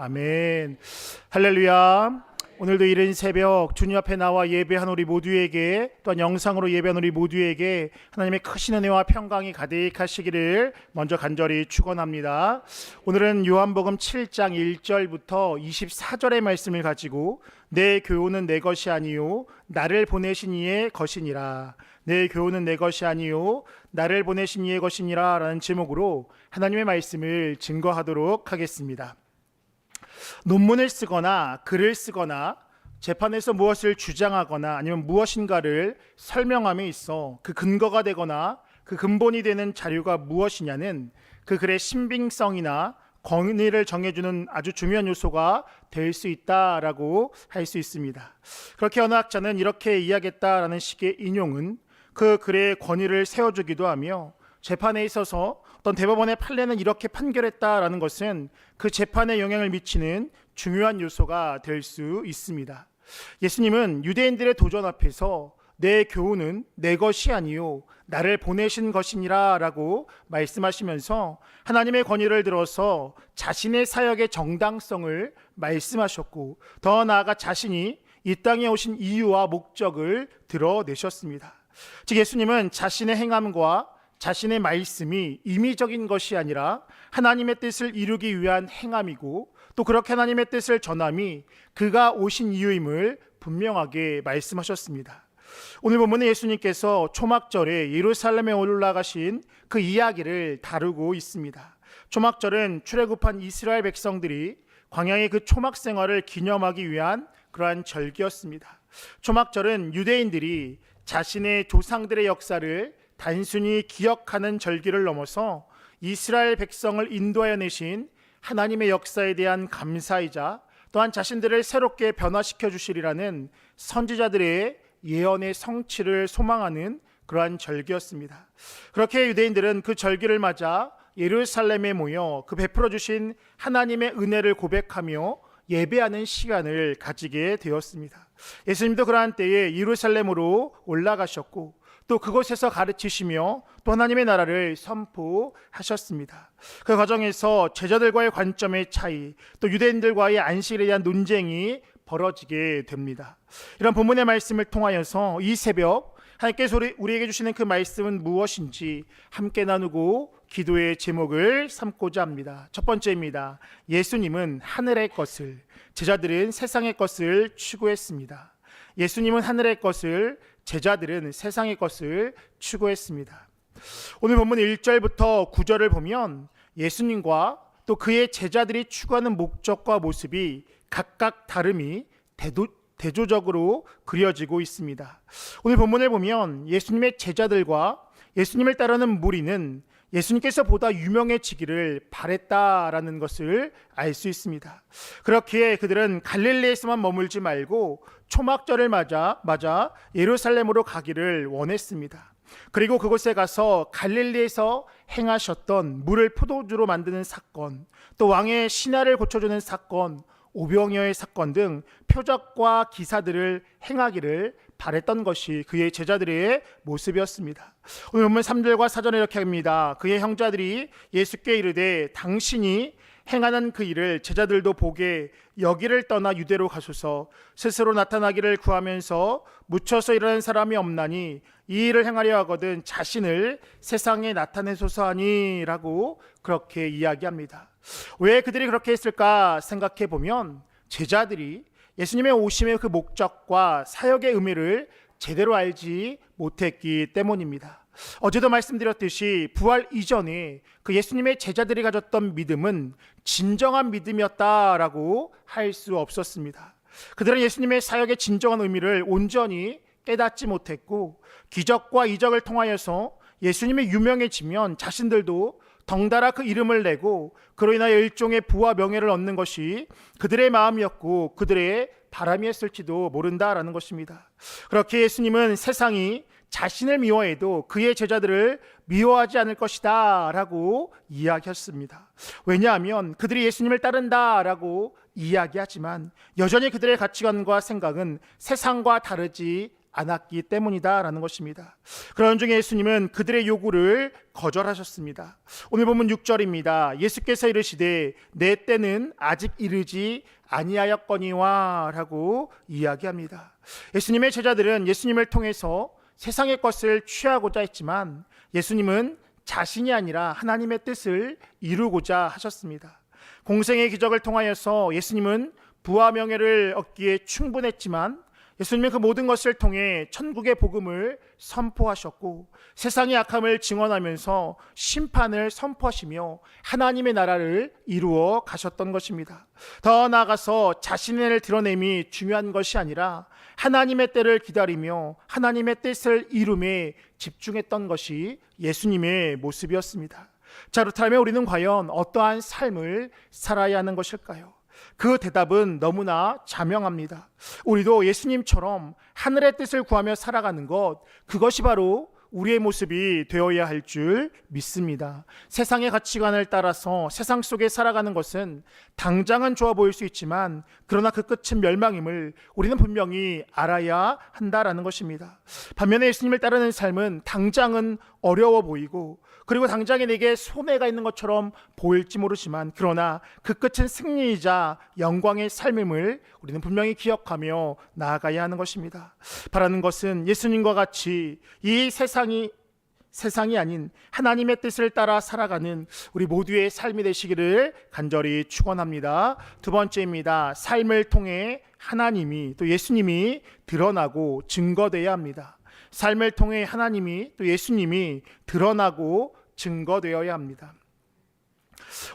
아멘. 할렐루야. 오늘도 이른 새벽 주님 앞에 나와 예배한 우리 모두에게, 또한 영상으로 예배한 우리 모두에게 하나님의 크신 은혜와 평강이 가득하시기를 먼저 간절히 축원합니다. 오늘은 요한복음 7장 1절부터 24절의 말씀을 가지고 내 교훈은 내 것이 아니요 나를 보내신 이의 것이니라, 내 교훈은 내 것이 아니요 나를 보내신 이의 것이니라 라는 제목으로 하나님의 말씀을 증거하도록 하겠습니다. 논문을 쓰거나 글을 쓰거나 재판에서 무엇을 주장하거나 아니면 무엇인가를 설명함에 있어 그 근거가 되거나 그 근본이 되는 자료가 무엇이냐는 그 글의 신빙성이나 권위를 정해주는 아주 중요한 요소가 될 수 있다라고 할 수 있습니다. 그렇게 어느 학자는 이렇게 이야기했다라는 식의 인용은 그 글의 권위를 세워주기도 하며, 재판에 있어서 어떤 대법원의 판례는 이렇게 판결했다라는 것은 그 재판에 영향을 미치는 중요한 요소가 될 수 있습니다. 예수님은 유대인들의 도전 앞에서 내 교훈은 내 것이 아니요 나를 보내신 것이니라 라고 말씀하시면서 하나님의 권위를 들어서 자신의 사역의 정당성을 말씀하셨고, 더 나아가 자신이 이 땅에 오신 이유와 목적을 드러내셨습니다. 즉 예수님은 자신의 행함과 자신의 말씀이 임의적인 것이 아니라 하나님의 뜻을 이루기 위한 행함이고, 또 그렇게 하나님의 뜻을 전함이 그가 오신 이유임을 분명하게 말씀하셨습니다. 오늘 본문은 예수님께서 초막절에 예루살렘에 올라가신 그 이야기를 다루고 있습니다. 초막절은 출애굽한 이스라엘 백성들이 광야의 그 초막 생활을 기념하기 위한 그러한 절기였습니다. 초막절은 유대인들이 자신의 조상들의 역사를 단순히 기억하는 절기를 넘어서 이스라엘 백성을 인도하여 내신 하나님의 역사에 대한 감사이자, 또한 자신들을 새롭게 변화시켜 주시리라는 선지자들의 예언의 성취를 소망하는 그러한 절기였습니다. 그렇게 유대인들은 그 절기를 맞아 예루살렘에 모여 그 베풀어 주신 하나님의 은혜를 고백하며 예배하는 시간을 가지게 되었습니다. 예수님도 그러한 때에 예루살렘으로 올라가셨고, 또 그곳에서 가르치시며 또 하나님의 나라를 선포하셨습니다. 그 과정에서 제자들과의 관점의 차이, 또 유대인들과의 안식일에 대한 논쟁이 벌어지게 됩니다. 이런 본문의 말씀을 통하여서 이 새벽 하나님께서 우리에게 주시는 그 말씀은 무엇인지 함께 나누고 기도의 제목을 삼고자 합니다. 첫 번째입니다. 예수님은 하늘의 것을, 제자들은 세상의 것을 추구했습니다. 예수님은 하늘의 것을, 제자들은 세상의 것을 추구했습니다. 오늘 본문 1절부터 9절을 보면 예수님과 또 그의 제자들이 추구하는 목적과 모습이 각각 다름이 대조적으로 그려지고 있습니다. 오늘 본문을 보면 예수님의 제자들과 예수님을 따르는 무리는 예수님께서 보다 유명해지기를 바랬다라는 것을 알 수 있습니다. 그렇기에 그들은 갈릴리에서만 머물지 말고 초막절을 맞아 예루살렘으로 가기를 원했습니다. 그리고 그곳에 가서 갈릴리에서 행하셨던 물을 포도주로 만드는 사건, 또 왕의 신하를 고쳐주는 사건, 오병이어의 사건 등 표적과 기사들을 행하기를 바랬던 것이 그의 제자들의 모습이었습니다. 오늘 본문 3절과 4절에 이렇게 합니다. 그의 형제들이 예수께 이르되 당신이 행하는 그 일을 제자들도 보게 여기를 떠나 유대로 가소서. 스스로 나타나기를 구하면서 묻혀서 일하는 사람이 없나니 이 일을 행하려 하거든 자신을 세상에 나타내소서 하니라고 그렇게 이야기합니다. 왜 그들이 그렇게 했을까 생각해 보면 제자들이 예수님의 오심의 그 목적과 사역의 의미를 제대로 알지 못했기 때문입니다. 어제도 말씀드렸듯이 부활 이전에 그 예수님의 제자들이 가졌던 믿음은 진정한 믿음이었다라고 할 수 없었습니다. 그들은 예수님의 사역의 진정한 의미를 온전히 깨닫지 못했고, 기적과 이적을 통하여서 예수님이 유명해지면 자신들도 덩달아 그 이름을 내고 그로 인하여 일종의 부와 명예를 얻는 것이 그들의 마음이었고 그들의 바람이었을지도 모른다라는 것입니다. 그렇게 예수님은 세상이 자신을 미워해도 그의 제자들을 미워하지 않을 것이다 라고 이야기했습니다. 왜냐하면 그들이 예수님을 따른다 라고 이야기하지만 여전히 그들의 가치관과 생각은 세상과 다르지 않았기 때문이다라는 것입니다. 그런 중에 예수님은 그들의 요구를 거절하셨습니다. 오늘 본문 6절입니다. 예수께서 이르시되 내 때는 아직 이르지 아니하였거니와 라고 이야기합니다. 예수님의 제자들은 예수님을 통해서 세상의 것을 취하고자 했지만 예수님은 자신이 아니라 하나님의 뜻을 이루고자 하셨습니다. 공생의 기적을 통하여서 예수님은 부와 명예를 얻기에 충분했지만 예수님은 그 모든 것을 통해 천국의 복음을 선포하셨고 세상의 악함을 증언하면서 심판을 선포하시며 하나님의 나라를 이루어 가셨던 것입니다. 더 나아가서 자신을 드러냄이 중요한 것이 아니라 하나님의 때를 기다리며 하나님의 뜻을 이룸에 집중했던 것이 예수님의 모습이었습니다. 자, 그렇다면 우리는 과연 어떠한 삶을 살아야 하는 것일까요? 그 대답은 너무나 자명합니다. 우리도 예수님처럼 하늘의 뜻을 구하며 살아가는 것, 그것이 바로 우리의 모습이 되어야 할 줄 믿습니다. 세상의 가치관을 따라서 세상 속에 살아가는 것은 당장은 좋아 보일 수 있지만 그러나 그 끝은 멸망임을 우리는 분명히 알아야 한다라는 것입니다. 반면에 예수님을 따르는 삶은 당장은 어려워 보이고 그리고 당장에 내게 손해가 있는 것처럼 보일지 모르지만 그러나 그 끝은 승리이자 영광의 삶임을 우리는 분명히 기억하며 나아가야 하는 것입니다. 바라는 것은 예수님과 같이 이 세상이 아닌 하나님의 뜻을 따라 살아가는 우리 모두의 삶이 되시기를 간절히 축원합니다. 두 번째입니다. 삶을 통해 하나님이 또 예수님이 드러나고 증거되어야 합니다. 삶을 통해 하나님이 또 예수님이 드러나고 증거되어야 합니다.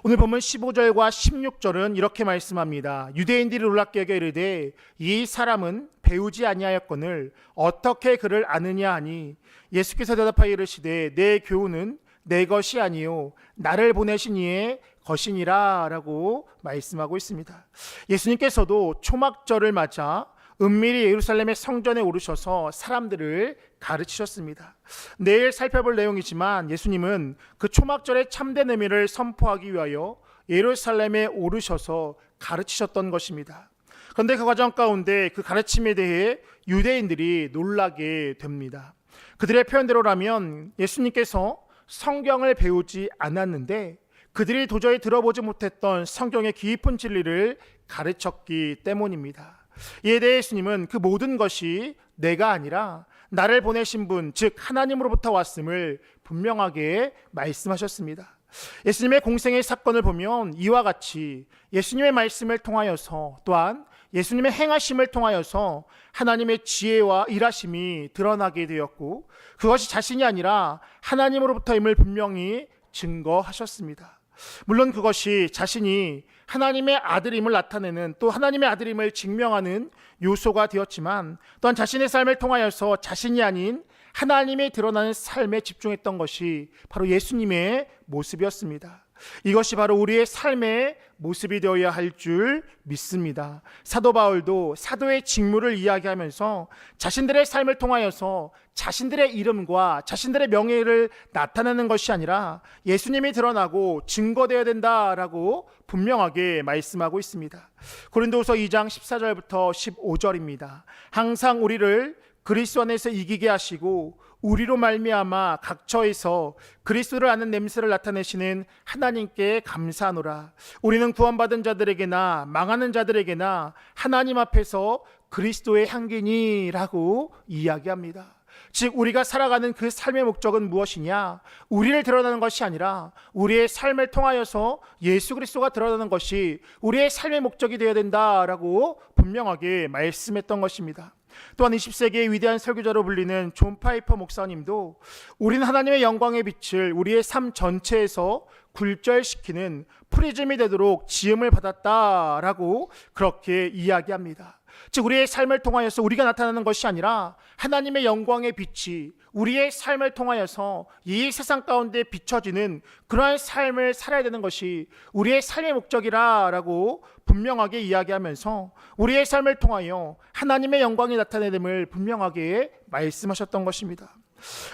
오늘 보면 15절과 16절은 이렇게 말씀합니다. 유대인들이 놀랍게 여겨 이르되 이 사람은 배우지 아니하였거늘 어떻게 그를 아느냐 하니 예수께서 대답하여 이르시되 내 교훈은 내 것이 아니요 나를 보내신 이의 것이니라 라고 말씀하고 있습니다. 예수님께서도 초막절을 맞아 은밀히 예루살렘의 성전에 오르셔서 사람들을 가르치셨습니다. 내일 살펴볼 내용이지만 예수님은 그 초막절의 참된 의미를 선포하기 위하여 예루살렘에 오르셔서 가르치셨던 것입니다. 그런데 그 과정 가운데 그 가르침에 대해 유대인들이 놀라게 됩니다. 그들의 표현대로라면 예수님께서 성경을 배우지 않았는데 그들이 도저히 들어보지 못했던 성경의 깊은 진리를 가르쳤기 때문입니다. 이에 대해 예수님은 그 모든 것이 내가 아니라 나를 보내신 분, 즉 하나님으로부터 왔음을 분명하게 말씀하셨습니다. 예수님의 공생의 사건을 보면 이와 같이 예수님의 말씀을 통하여서 또한 예수님의 행하심을 통하여서 하나님의 지혜와 일하심이 드러나게 되었고 그것이 자신이 아니라 하나님으로부터임을 분명히 증거하셨습니다. 물론 그것이 자신이 하나님의 아들임을 나타내는 또 하나님의 아들임을 증명하는 요소가 되었지만 또한 자신의 삶을 통하여서 자신이 아닌 하나님이 드러나는 삶에 집중했던 것이 바로 예수님의 모습이었습니다. 이것이 바로 우리의 삶의 모습이 되어야 할 줄 믿습니다. 사도 바울도 사도의 직무를 이야기하면서 자신들의 삶을 통하여서 자신들의 이름과 자신들의 명예를 나타내는 것이 아니라 예수님이 드러나고 증거되어야 된다라고 분명하게 말씀하고 있습니다. 고린도후서 2장 14절부터 15절입니다. 항상 우리를 그리스도 안에서 이기게 하시고 우리로 말미암아 각처에서 그리스도를 아는 냄새를 나타내시는 하나님께 감사하노라. 우리는 구원받은 자들에게나 망하는 자들에게나 하나님 앞에서 그리스도의 향기니라고 이야기합니다. 즉 우리가 살아가는 그 삶의 목적은 무엇이냐? 우리를 드러나는 것이 아니라 우리의 삶을 통하여서 예수 그리스도가 드러나는 것이 우리의 삶의 목적이 되어야 된다라고 분명하게 말씀했던 것입니다. 또한 20세기의 위대한 설교자로 불리는 존 파이퍼 목사님도 우리는 하나님의 영광의 빛을 우리의 삶 전체에서 굴절시키는 프리즘이 되도록 지음을 받았다라고 그렇게 이야기합니다. 즉 우리의 삶을 통하여서 우리가 나타나는 것이 아니라 하나님의 영광의 빛이 우리의 삶을 통하여서 이 세상 가운데 비춰지는 그러한 삶을 살아야 되는 것이 우리의 삶의 목적이라고 분명하게 이야기하면서 우리의 삶을 통하여 하나님의 영광이 나타내됨을 분명하게 말씀하셨던 것입니다.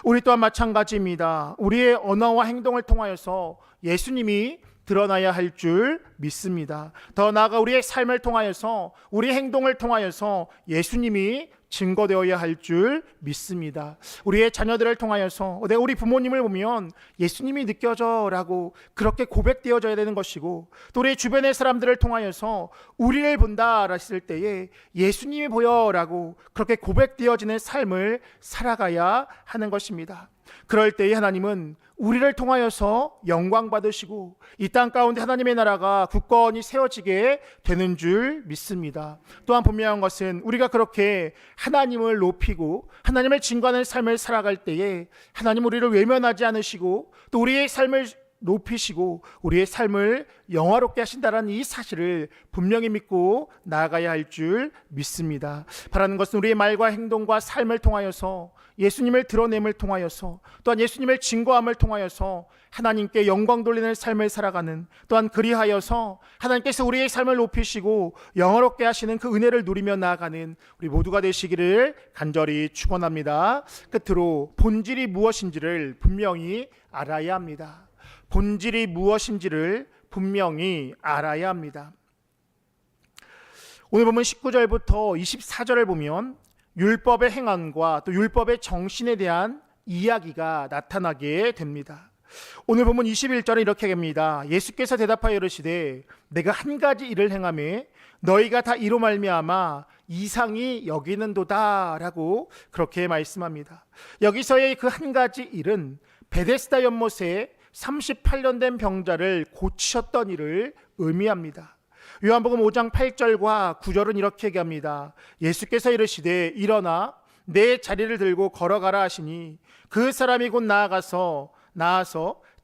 우리 또한 마찬가지입니다. 우리의 언어와 행동을 통하여서 예수님이 드러나야 할 줄 믿습니다. 더 나아가 우리의 삶을 통하여서 우리의 행동을 통하여서 예수님이 증거되어야 할 줄 믿습니다. 우리의 자녀들을 통하여서 우리 부모님을 보면 예수님이 느껴져라고 그렇게 고백되어져야 되는 것이고, 또 우리 주변의 사람들을 통하여서 우리를 본다 했을 때에 예수님이 보여라고 그렇게 고백되어지는 삶을 살아가야 하는 것입니다. 그럴 때에 하나님은 우리를 통하여서 영광 받으시고 이 땅 가운데 하나님의 나라가 굳건히 세워지게 되는 줄 믿습니다. 또한 분명한 것은 우리가 그렇게 하나님을 높이고 하나님을 증거하는 삶을 살아갈 때에 하나님 우리를 외면하지 않으시고 또 우리의 삶을 높이시고 우리의 삶을 영화롭게 하신다는 이 사실을 분명히 믿고 나아가야 할 줄 믿습니다. 바라는 것은 우리의 말과 행동과 삶을 통하여서 예수님을 드러냄을 통하여서 또한 예수님을 증거함을 통하여서 하나님께 영광 돌리는 삶을 살아가는, 또한 그리하여서 하나님께서 우리의 삶을 높이시고 영화롭게 하시는 그 은혜를 누리며 나아가는 우리 모두가 되시기를 간절히 축원합니다. 끝으로 본질이 무엇인지를 분명히 알아야 합니다. 본질이 무엇인지를 분명히 알아야 합니다. 오늘 보면 19절부터 24절을 보면 율법의 행함과 또 율법의 정신에 대한 이야기가 나타나게 됩니다. 오늘 보면 21절은 이렇게 합니다. 예수께서 대답하여 이르시되 내가 한 가지 일을 행하매 너희가 다 이로 말미암아 이상히 여기는도다 라고 그렇게 말씀합니다. 여기서의 그 한 가지 일은 베데스다 연못에 38년 된 병자를 고치셨던 일을 의미합니다. 요한복음 5장 8절과 9절은 이렇게 얘기합니다. 예수께서 이르시되 일어나 내 자리를 들고 걸어가라 하시니 그 사람이 곧 나아서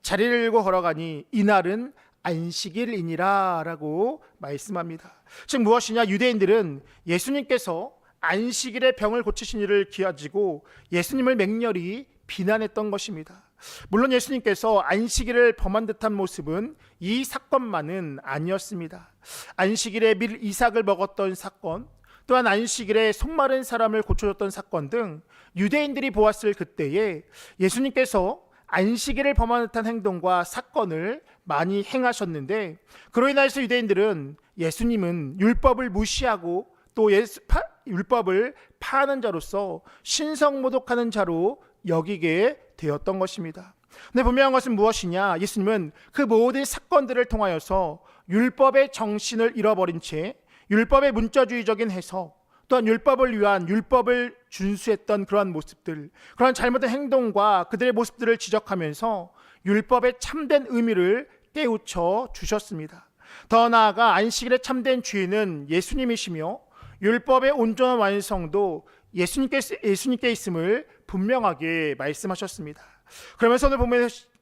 자리를 들고 걸어가니 이날은 안식일이니라 라고 말씀합니다. 즉 무엇이냐, 유대인들은 예수님께서 안식일에 병을 고치신 일을 가지고 예수님을 맹렬히 비난했던 것입니다. 물론 예수님께서 안식일을 범한 듯한 모습은 이 사건만은 아니었습니다. 안식일에 밀 이삭을 먹었던 사건, 또한 안식일에 속마른 사람을 고쳐줬던 사건 등 유대인들이 보았을 그때에 예수님께서 안식일을 범한 듯한 행동과 사건을 많이 행하셨는데, 그로 인해서 유대인들은 예수님은 율법을 무시하고 또 율법을 파하는 자로서 신성모독하는 자로 여기게 되었던 것입니다. 근데 분명한 것은 무엇이냐, 예수님은 그 모든 사건들을 통하여서 율법의 정신을 잃어버린 채 율법의 문자주의적인 해석, 또한 율법을 위한 율법을 준수했던 그러한 모습들, 그러한 잘못된 행동과 그들의 모습들을 지적하면서 율법의 참된 의미를 깨우쳐 주셨습니다. 더 나아가 안식일의 참된 주인은 예수님이시며 율법의 온전한 완성도 예수님께 있음을 분명하게 말씀하셨습니다. 그러면서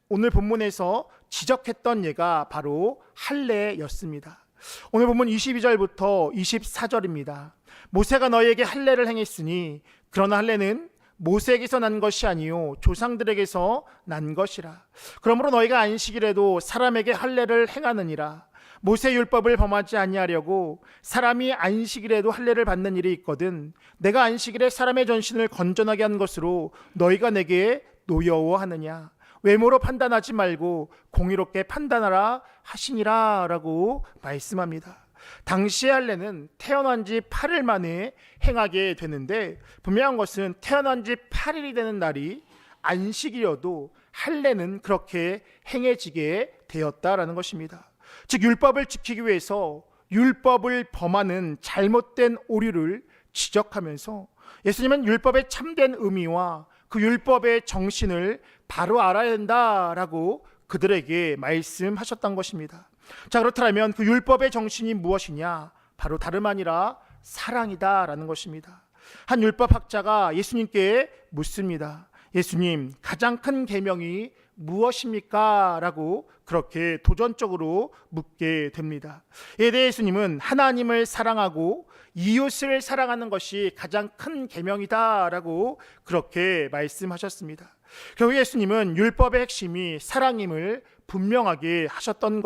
오늘 본문에서 지적했던 예가 바로 할례였습니다. 오늘 본문 22절부터 24절입니다. 모세가 너희에게 할례를 행했으니 그러나 할례는 모세에게서 난 것이 아니요 조상들에게서 난 것이라. 그러므로 너희가 안식일에도 사람에게 할례를 행하느니라. 모세 율법을 범하지 아니하려고 사람이 안식일에도 할례를 받는 일이 있거든 내가 안식일에 사람의 전신을 건전하게 한 것으로 너희가 내게 노여워하느냐. 외모로 판단하지 말고 공의롭게 판단하라 하시니라 라고 말씀합니다. 당시의 할례는 태어난 지 8일 만에 행하게 되는데, 분명한 것은 태어난 지 8일이 되는 날이 안식일이어도 할례는 그렇게 행해지게 되었다라는 것입니다. 즉 율법을 지키기 위해서 율법을 범하는 잘못된 오류를 지적하면서 예수님은 율법의 참된 의미와 그 율법의 정신을 바로 알아야 된다라고 그들에게 말씀하셨던 것입니다. 자, 그렇다면 그 율법의 정신이 무엇이냐? 바로 다름 아니라 사랑이다라는 것입니다. 한 율법학자가 예수님께 묻습니다. 예수님, 가장 큰 계명이 무엇입니까? 라고 그렇게 도전적으로 묻게 됩니다. 이에 대해 예수님은 하나님을 사랑하고 이웃을 사랑하는 것이 가장 큰 계명이다 라고 그렇게 말씀하셨습니다. 결국 예수님은 율법의 핵심이 사랑임을 분명하게 하셨던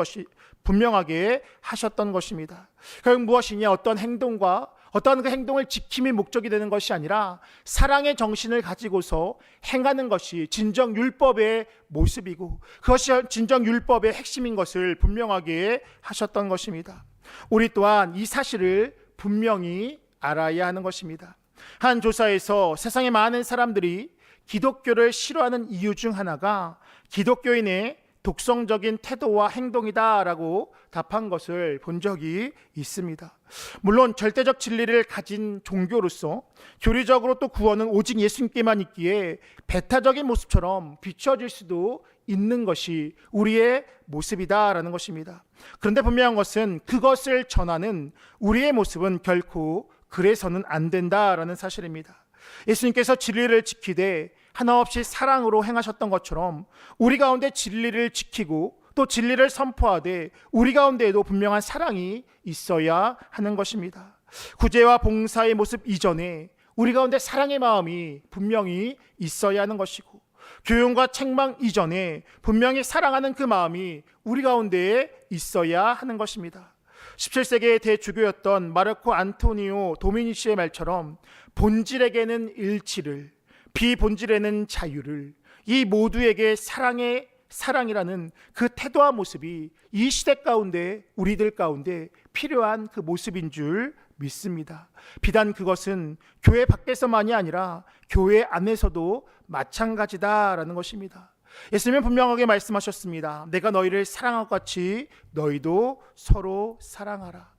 것입니다. 결국 무엇이냐, 어떤 행동과 어떠한 그 행동을 지킴이 목적이 되는 것이 아니라 사랑의 정신을 가지고서 행하는 것이 진정 율법의 모습이고 그것이 진정 율법의 핵심인 것을 분명하게 하셨던 것입니다. 우리 또한 이 사실을 분명히 알아야 하는 것입니다. 한 조사에서 세상의 많은 사람들이 기독교를 싫어하는 이유 중 하나가 기독교인의 독성적인 태도와 행동이다라고 답한 것을 본 적이 있습니다. 물론 절대적 진리를 가진 종교로서 교리적으로 또 구원은 오직 예수님께만 있기에 배타적인 모습처럼 비춰질 수도 있는 것이 우리의 모습이다라는 것입니다. 그런데 분명한 것은 그것을 전하는 우리의 모습은 결코 그래서는 안 된다라는 사실입니다. 예수님께서 진리를 지키되 하나 없이 사랑으로 행하셨던 것처럼 우리 가운데 진리를 지키고 또 진리를 선포하되 우리 가운데에도 분명한 사랑이 있어야 하는 것입니다. 구제와 봉사의 모습 이전에 우리 가운데 사랑의 마음이 분명히 있어야 하는 것이고, 교훈과 책망 이전에 분명히 사랑하는 그 마음이 우리 가운데에 있어야 하는 것입니다. 17세기의 대주교였던 마르코 안토니오 도미니시의 말처럼 본질에게는 일치를, 비본질에는 자유를, 이 모두에게 사랑이라는 그 태도와 모습이 이 시대 가운데 우리들 가운데 필요한 그 모습인 줄 믿습니다. 비단 그것은 교회 밖에서만이 아니라 교회 안에서도 마찬가지다라는 것입니다. 예수님은 분명하게 말씀하셨습니다. 내가 너희를 사랑한 것 같이 너희도 서로 사랑하라.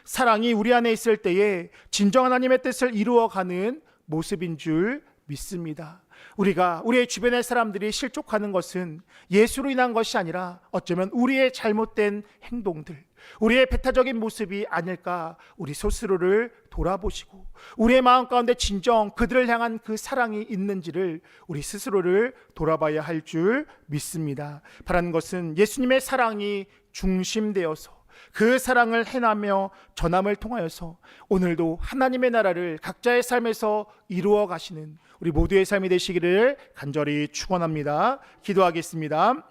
사랑이 우리 안에 있을 때에 진정한 하나님의 뜻을 이루어가는 모습인 줄 믿습니다. 우리가 우리의 주변의 사람들이 실족하는 것은 예수로 인한 것이 아니라 어쩌면 우리의 잘못된 행동들, 우리의 배타적인 모습이 아닐까, 우리 스스로를 돌아보시고 우리의 마음 가운데 진정 그들을 향한 그 사랑이 있는지를 우리 스스로를 돌아봐야 할 줄 믿습니다. 바라는 것은 예수님의 사랑이 중심되어서 그 사랑을 행하며 전함을 통하여서 오늘도 하나님의 나라를 각자의 삶에서 이루어 가시는 우리 모두의 삶이 되시기를 간절히 축원합니다. 기도하겠습니다.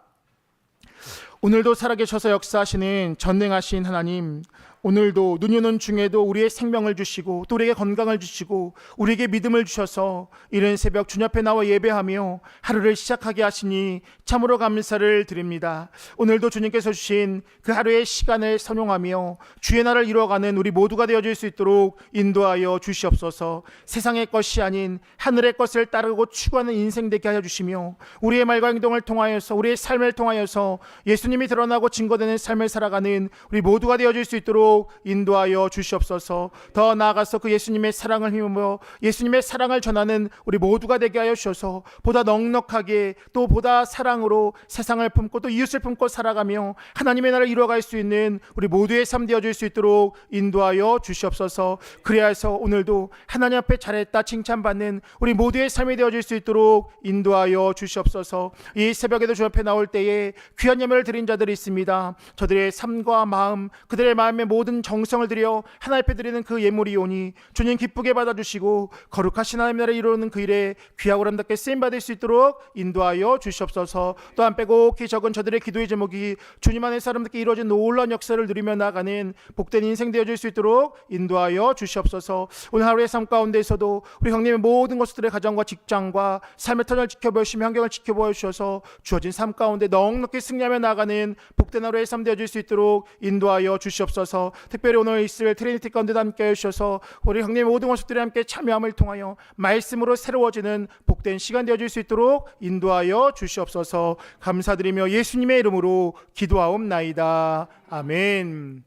오늘도 살아계셔서 역사하시는 전능하신 하나님, 오늘도 눈이 오는 중에도 우리의 생명을 주시고 또 우리에게 건강을 주시고 우리에게 믿음을 주셔서 이른 새벽 주님 앞에 나와 예배하며 하루를 시작하게 하시니 참으로 감사를 드립니다. 오늘도 주님께서 주신 그 하루의 시간을 선용하며 주의 나라를 이루어가는 우리 모두가 되어질 수 있도록 인도하여 주시옵소서. 세상의 것이 아닌 하늘의 것을 따르고 추구하는 인생 되게 하여 주시며 우리의 말과 행동을 통하여서 우리의 삶을 통하여서 예수님이 드러나고 증거되는 삶을 살아가는 우리 모두가 되어질 수 있도록 인도하여 주시옵소서. 더 나아가서 그 예수님의 사랑을 힘입어 예수님의 사랑을 전하는 우리 모두가 되게 하여 주셔서 보다 넉넉하게 또 보다 사랑으로 세상을 품고 또 이웃을 품고 살아가며 하나님의 나라를 이루어갈 수 있는 우리 모두의 삶 되어질 수 있도록 인도하여 주시옵소서. 그리하여서 오늘도 하나님 앞에 잘했다 칭찬받는 우리 모두의 삶이 되어질 수 있도록 인도하여 주시옵소서. 이 새벽에도 주 앞에 나올 때에 귀한 예물을 드린 자들이 있습니다. 저들의 삶과 마음, 그들의 마음의 모든 정성을 들여 하나님 앞에 드리는 그 예물이 오니 주님 기쁘게 받아주시고 거룩하신 하나님 나라를 이루는 그 일에 귀하고 아름답게 쓰임받을 수 있도록 인도하여 주시옵소서. 또한 빼곡히 적은 저들의 기도의 제목이 주님 안에 사람들께 이루어진 놀라운 역사를 누리며 나아가는 복된 인생 되어질 수 있도록 인도하여 주시옵소서. 오늘 하루의 삶 가운데에서도 우리 형님의 모든 것들의 가정과 직장과 삶의 터전을 지켜보시며 환경을 지켜보셔서 주어진 삶 가운데 넉넉히 승리하며 나아가는 복된 하루의 삶 되어질 수 있도록 인도하여 주시옵소서. 특별히 오늘 있을 트리니티 가운데도 함께 해주셔서 우리 형님의 모든 모습들이 함께 참여함을 통하여 말씀으로 새로워지는 복된 시간 되어질 수 있도록 인도하여 주시옵소서. 감사드리며 예수님의 이름으로 기도하옵나이다. 아멘.